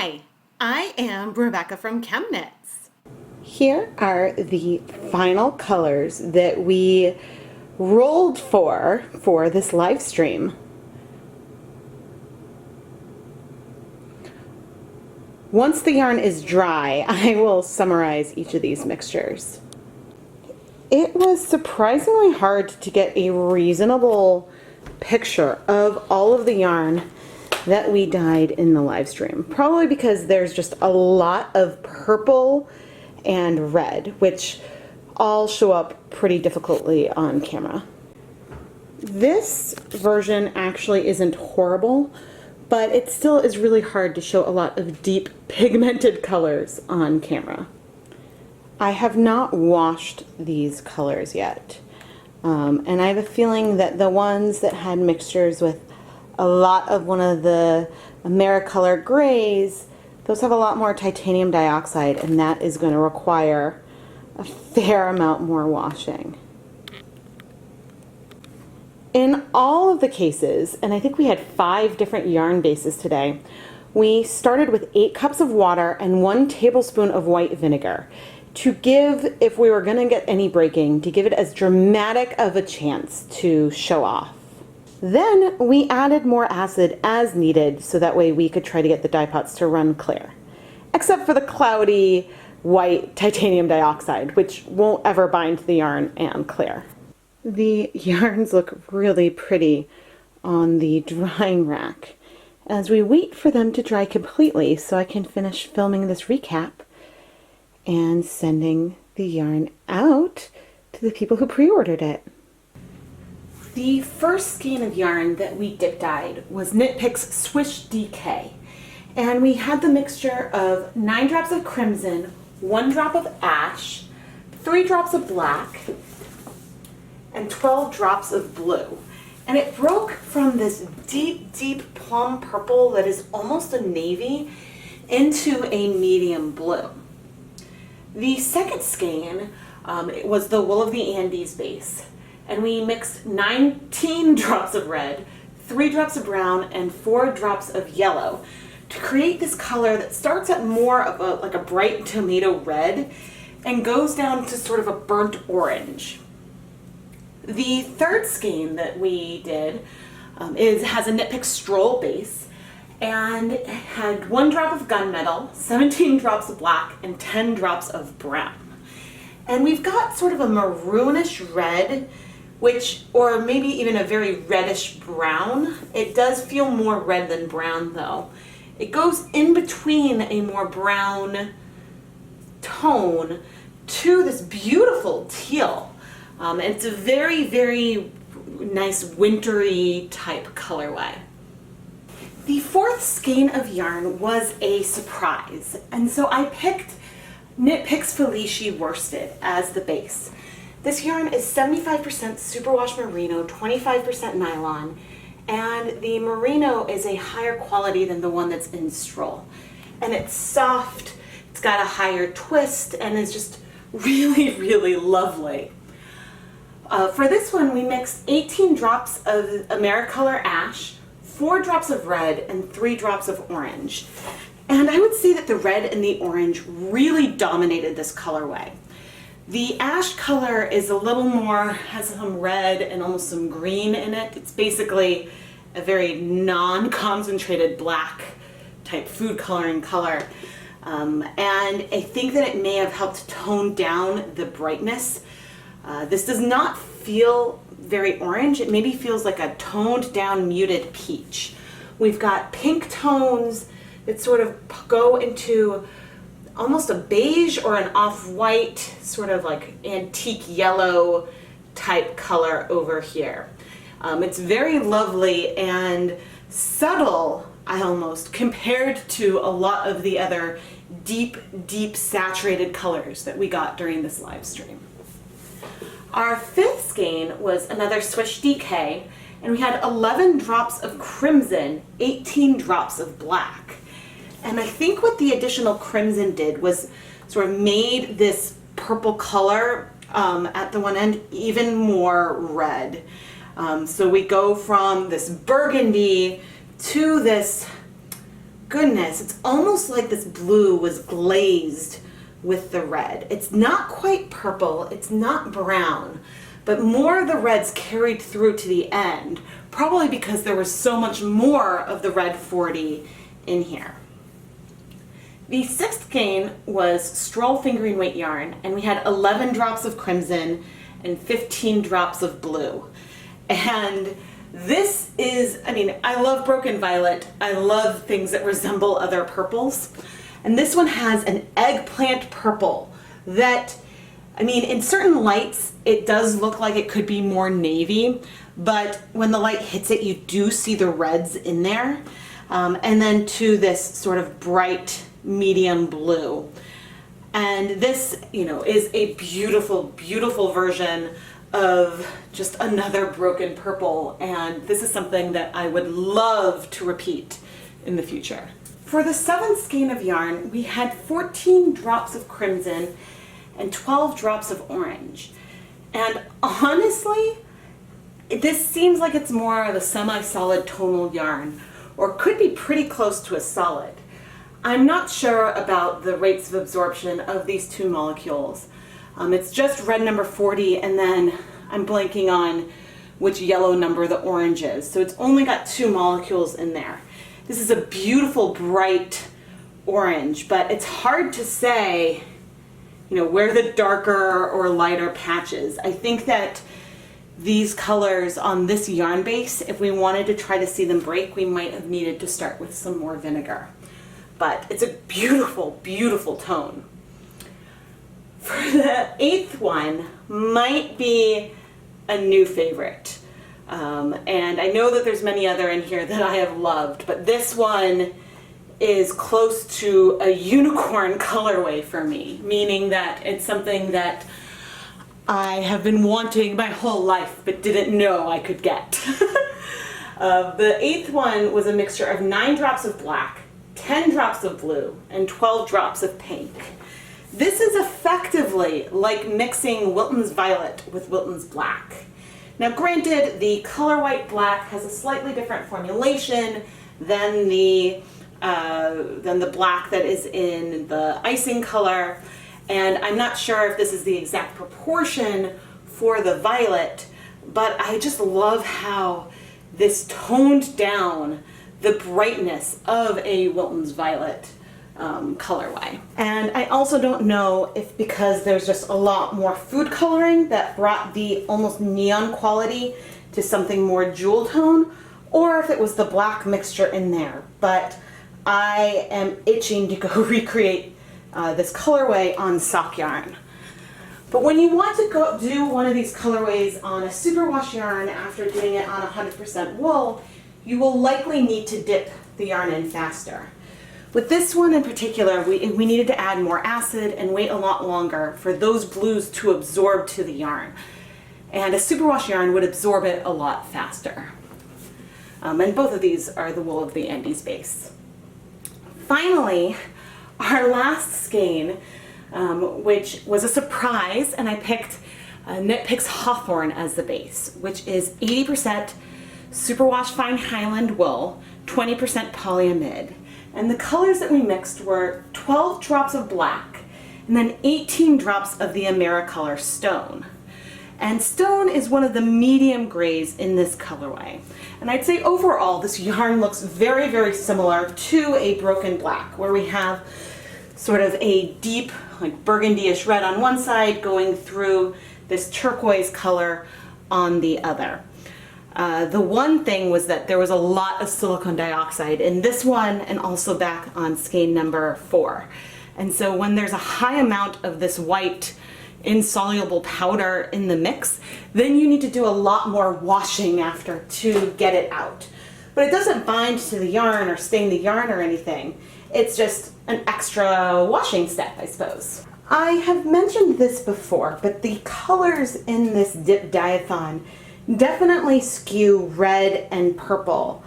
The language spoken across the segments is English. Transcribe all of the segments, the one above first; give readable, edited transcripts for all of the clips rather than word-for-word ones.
Hi, I am Rebecca from ChemKnits. Here are the final colors that we rolled for this live stream. Once the yarn is dry, I will summarize each of these mixtures. It was surprisingly hard to get a reasonable picture of all of the yarn that we dyed in the live stream. Probably because there's just a lot of purple and red, which all show up pretty difficultly on camera. This version actually isn't horrible, but it still is really hard to show a lot of deep pigmented colors on camera. I have not washed these colors yet, and I have a feeling that the ones that had mixtures with a lot of one of the Americolor grays, those have a lot more titanium dioxide, and that is going to require a fair amount more washing. In all of the cases, and I think we had 5 different yarn bases today, we started with 8 cups of water and 1 tablespoon of white vinegar to give, if we were going to get any breaking, to give it as dramatic of a chance to show off. Then we added more acid as needed so that way we could try to get the dye pots to run clear. Except for the cloudy white titanium dioxide, which won't ever bind to the yarn and clear. The yarns look really pretty on the drying rack as we wait for them to dry completely so I can finish filming this recap and sending the yarn out to the people who pre-ordered it. The first skein of yarn that we dip dyed was Knit Picks Swish DK, and we had the mixture of 9 drops of crimson, 1 drop of ash, 3 drops of black, and 12 drops of blue. And it broke from this deep, deep plum purple that is almost a navy into a medium blue. The second skein it was the Wool of the Andes base. And we mixed 19 drops of red, 3 drops of brown, and 4 drops of yellow to create this color that starts at more of like a bright tomato red and goes down to sort of a burnt orange. The third skein that we did has a Knit Pick Stroll base and it had 1 drop of gunmetal, 17 drops of black, and 10 drops of brown. And we've got sort of a maroonish red, or maybe even a very reddish brown. It does feel more red than brown though. It goes in between a more brown tone to this beautiful teal. It's a very, very nice wintry type colorway. The fourth skein of yarn was a surprise, and so I picked Knit Picks Felici Worsted as the base. This yarn is 75% superwash merino, 25% nylon, and the merino is a higher quality than the one that's in Stroll. And it's soft, it's got a higher twist, and is just really, really lovely. For this one, we mixed 18 drops of Americolor Ash, 4 drops of red, and 3 drops of orange. And I would say that the red and the orange really dominated this colorway. The ash color is a little more, has some red and almost some green in it. It's basically a very non-concentrated black type food coloring color. And I think that it may have helped tone down the brightness. This does not feel very orange. It maybe feels like a toned down muted peach. We've got pink tones that sort of go into almost a beige or an off-white, sort of like antique yellow type color over here. It's very lovely and subtle, almost, compared to a lot of the other deep, deep saturated colors that we got during this live stream. Our fifth skein was another Swish DK, and we had 11 drops of crimson, 18 drops of black. And I think what the additional crimson did was sort of made this purple color at the one end even more red. So we go from this burgundy to this goodness, it's almost like this blue was glazed with the red. It's not quite purple, it's not brown, but more of the reds carried through to the end, probably because there was so much more of the red 40 in here. The sixth skein was Stroll fingering weight yarn, and we had 11 drops of crimson and 15 drops of blue. And this is, I mean, I love broken violet. I love things that resemble other purples. And this one has an eggplant purple that, I mean, in certain lights, it does look like it could be more navy, but when the light hits it, you do see the reds in there. And then to this sort of bright medium blue. And this, you know, is a beautiful, beautiful version of just another broken purple. And this is something that I would love to repeat in the future. For the seventh skein of yarn, we had 14 drops of crimson and 12 drops of orange. And honestly, this seems like it's more of a semi-solid tonal yarn, or could be pretty close to a solid. I'm not sure about the rates of absorption of these two molecules. It's just red number 40, and then I'm blanking on which yellow number the orange is. So it's only got 2 molecules in there. This is a beautiful bright orange, but it's hard to say, you know, where the darker or lighter patches. I think that these colors on this yarn base, if we wanted to try to see them break, we might have needed to start with some more vinegar. But it's a beautiful, beautiful tone. For the eighth one, might be a new favorite. And I know that there's many other in here that I have loved, but this one is close to a unicorn colorway for me, meaning that it's something that I have been wanting my whole life, but didn't know I could get. The eighth one was a mixture of 9 drops of black, 10 drops of blue, and 12 drops of pink. This is effectively like mixing Wilton's Violet with Wilton's Black. Now granted, the color white black has a slightly different formulation than the black that is in the icing color, and I'm not sure if this is the exact proportion for the violet, but I just love how this toned down the brightness of a Wilton's Violet colorway. And I also don't know if because there's just a lot more food coloring that brought the almost neon quality to something more jewel tone, or if it was the black mixture in there. But I am itching to go recreate this colorway on sock yarn. But when you want to go do one of these colorways on a superwash yarn after doing it on 100% wool, you will likely need to dip the yarn in faster. With this one in particular, we needed to add more acid and wait a lot longer for those blues to absorb to the yarn. And a superwash yarn would absorb it a lot faster. And both of these are the wool of the Andes base. Finally, our last skein, which was a surprise, and I picked Knit Picks Hawthorne as the base, which is 80% superwash fine Highland wool, 20% polyamide. And the colors that we mixed were 12 drops of black and then 18 drops of the Americolor Stone. And Stone is one of the medium grays in this colorway. And I'd say overall this yarn looks very, very similar to a broken black, where we have sort of a deep, like burgundy-ish red on one side going through this turquoise color on the other. The one thing was that there was a lot of silicone dioxide in this one and also back on skein number 4. And so when there's a high amount of this white insoluble powder in the mix, then you need to do a lot more washing after to get it out. But it doesn't bind to the yarn or stain the yarn or anything. It's just an extra washing step, I suppose. I have mentioned this before, but the colors in this dip diathon definitely skew red and purple,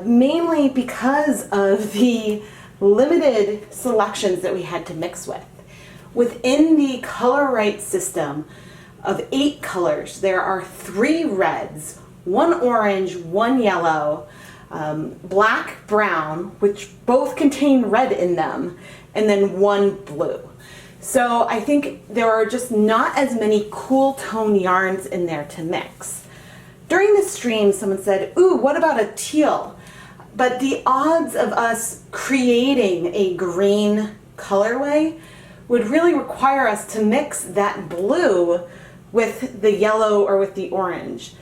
mainly because of the limited selections that we had to mix with. Within the color right system of 8 colors, there are 3 reds, 1 orange, 1 yellow, black, brown, which both contain red in them, and then one blue. So I think there are just not as many cool tone yarns in there to mix. During the stream, someone said, ooh, what about a teal? But the odds of us creating a green colorway would really require us to mix that blue with the yellow or with the orange.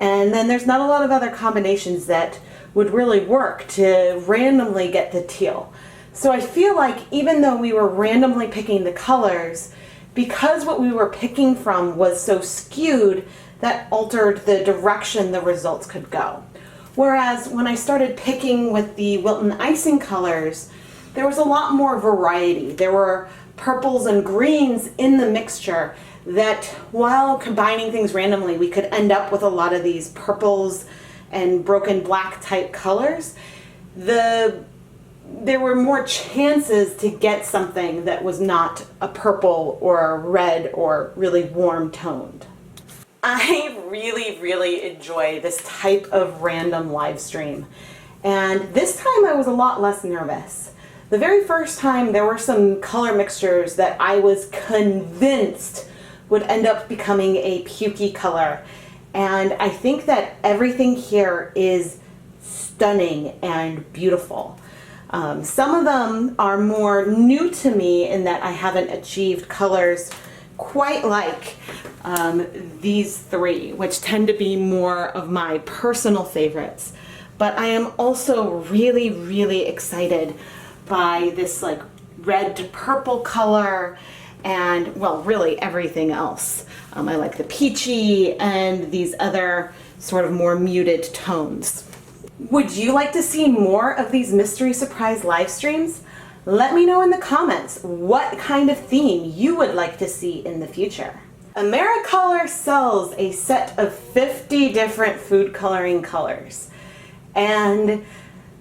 And then there's not a lot of other combinations that would really work to randomly get the teal. So I feel like even though we were randomly picking the colors, because what we were picking from was so skewed, that altered the direction the results could go. Whereas when I started picking with the Wilton icing colors, there was a lot more variety. There were purples and greens in the mixture that while combining things randomly, we could end up with a lot of these purples and broken black type colors. There were more chances to get something that was not a purple or a red or really warm toned. I really enjoy this type of random live stream. And this time I was a lot less nervous. The very first time there were some color mixtures that I was convinced would end up becoming a pukey color. And I think that everything here is stunning and beautiful. Some of them are more new to me in that I haven't achieved colors quite like these three, which tend to be more of my personal favorites. But I am also really excited by this like red to purple color and, well, really everything else. I like the peachy and these other sort of more muted tones. Would you like to see more of these mystery surprise live streams? Let me know in the comments what kind of theme you would like to see in the future. Americolor sells a set of 50 different food coloring colors, and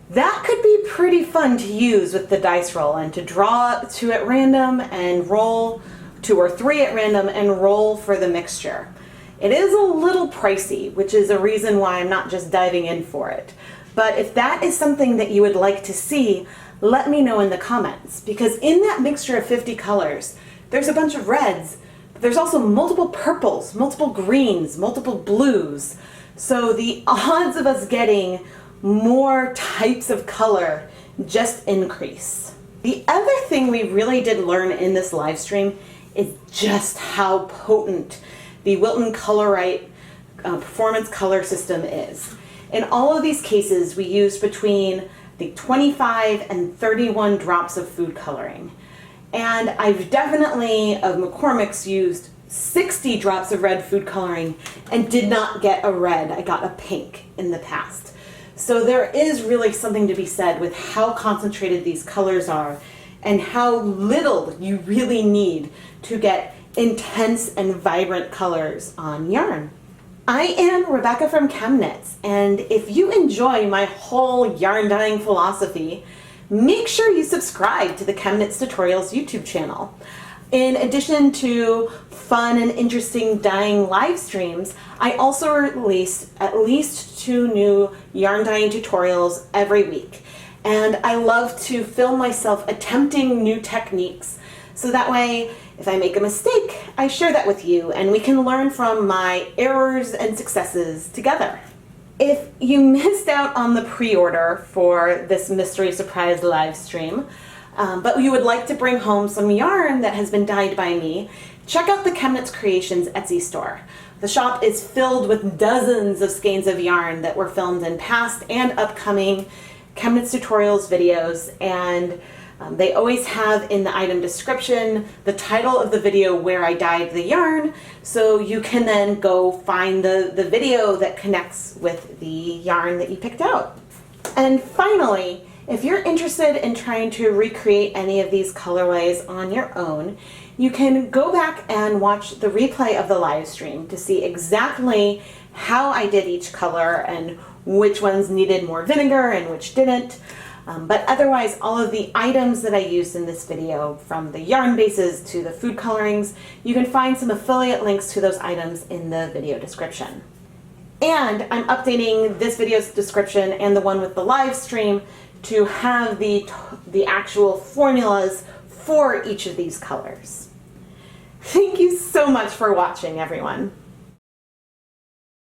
that could be pretty fun to use with the dice roll and to draw 2 at random and roll 2 or 3 at random and roll for the mixture. It is a little pricey, which is a reason why I'm not just diving in for it. But if that is something that you would like to see, let me know in the comments, because in that mixture of 50 colors, there's a bunch of reds, but there's also multiple purples, multiple greens, multiple blues. So the odds of us getting more types of color just increase. The other thing we really did learn in this live stream is just how potent the Wilton Colorite performance color system is. In all of these cases, we used between the 25 and 31 drops of food coloring. And I've definitely, of McCormick's, used 60 drops of red food coloring and did not get a red. I got a pink in the past. So there is really something to be said with how concentrated these colors are and how little you really need to get intense and vibrant colors on yarn. I am Rebecca from ChemKnits, and if you enjoy my whole yarn dyeing philosophy, make sure you subscribe to the ChemKnits Tutorials YouTube channel. In addition to fun and interesting dyeing live streams, I also release at least 2 new yarn dyeing tutorials every week. And I love to film myself attempting new techniques, so that way if I make a mistake, I share that with you and we can learn from my errors and successes together. If you missed out on the pre-order for this mystery surprise live stream, but you would like to bring home some yarn that has been dyed by me, check out the ChemKnits Creations Etsy store. The shop is filled with dozens of skeins of yarn that were filmed in past and upcoming ChemKnits tutorials videos, and they always have in the item description the title of the video where I dyed the yarn, so you can then go find the video that connects with the yarn that you picked out. And finally, if you're interested in trying to recreate any of these colorways on your own, you can go back and watch the replay of the live stream to see exactly how I did each color and which ones needed more vinegar and which didn't. But otherwise, all of the items that I used in this video, from the yarn bases to the food colorings, you can find some affiliate links to those items in the video description. And I'm updating this video's description and the one with the live stream to have the actual formulas for each of these colors. Thank you so much for watching, everyone.